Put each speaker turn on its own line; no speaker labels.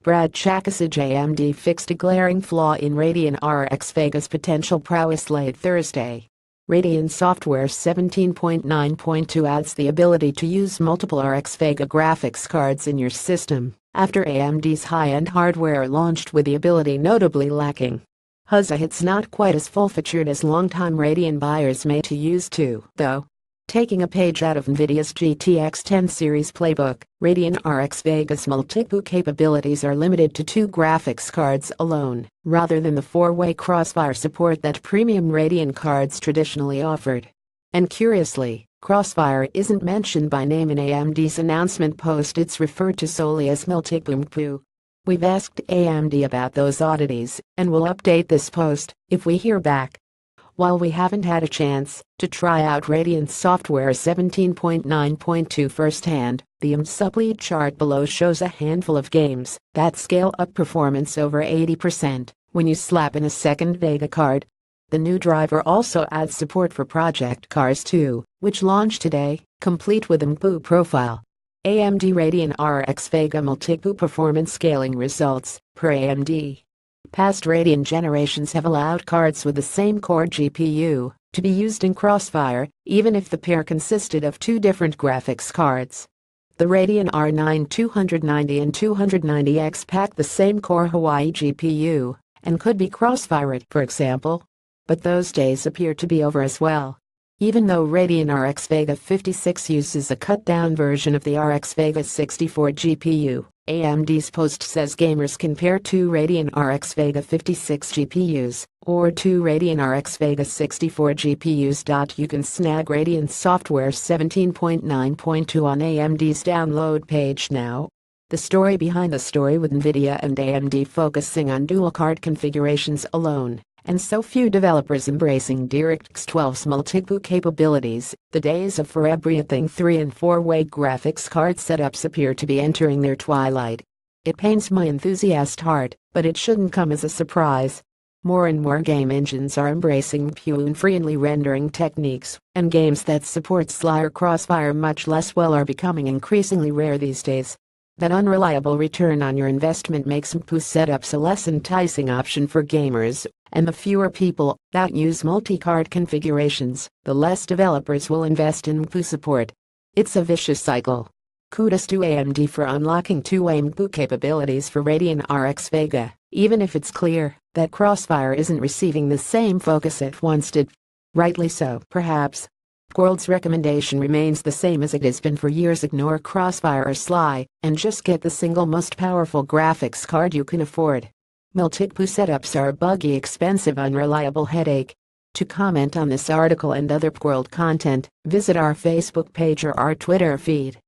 ChacosIDG AMD fixed a glaring flaw in Radeon RX Vega's potential prowess late Thursday. Radeon Software 17.9.2 adds the ability to use multiple RX Vega graphics cards in your system, after AMD's high-end hardware launched with the ability notably lacking. Huzzah, it's not quite as full-featured as longtime Radeon buyers may be used to, though. Taking a page out of NVIDIA's GTX 10 series playbook, Radeon RX Vega's multi-boot capabilities are limited to 2 graphics cards alone, rather than the 4-way crossfire support that premium Radeon cards traditionally offered. And curiously, crossfire isn't mentioned by name in AMD's announcement post. It's referred to solely as multi-boot. We've asked AMD about those oddities, and we'll update this post if we hear back. While we haven't had a chance to try out Radeon Software 17.9.2 firsthand, the AMD supply chart below shows a handful of games that scale up performance over 80% when you slap in a second Vega card. The new driver also adds support for Project Cars 2, which launched today, complete with AMD profile. AMD Radeon RX Vega multi-boot performance scaling results, per AMD. Past Radeon generations have allowed cards with the same core GPU to be used in Crossfire, even if the pair consisted of 2 different graphics cards. The Radeon R9 290 and 290X pack the same core Hawaii GPU and could be crossfired, for example. But those days appear to be over as well. Even though Radeon RX Vega 56 uses a cut-down version of the RX Vega 64 GPU, AMD's post says gamers can pair 2 Radeon RX Vega 56 GPUs or 2 Radeon RX Vega 64 GPUs. You can snag Radeon Software 17.9.2 on AMD's download page now. The story behind the story, with NVIDIA and AMD focusing on dual card configurations alone, and so few developers embracing DirectX 12's multi-boot capabilities, the days of for everything 3 and 4-way graphics card setups appear to be entering their twilight. It pains my enthusiast heart, but it shouldn't come as a surprise. More and more game engines are embracing pun-friendly rendering techniques, and games that support SLI or Crossfire much less well are becoming increasingly rare these days. That unreliable return on your investment makes MPU setups a less enticing option for gamers, and the fewer people that use multi-card configurations, the less developers will invest in MPU support. It's a vicious cycle. Kudos to AMD for unlocking 2-way MPU capabilities for Radeon RX Vega, even if it's clear that Crossfire isn't receiving the same focus it once did. Rightly so, perhaps. World's recommendation remains the same as it has been for years: ignore Crossfire or SLI, and just get the single most powerful graphics card you can afford. Multi-boot setups are a buggy, expensive, unreliable headache. To comment on this article and other world content, visit our Facebook page or our Twitter feed.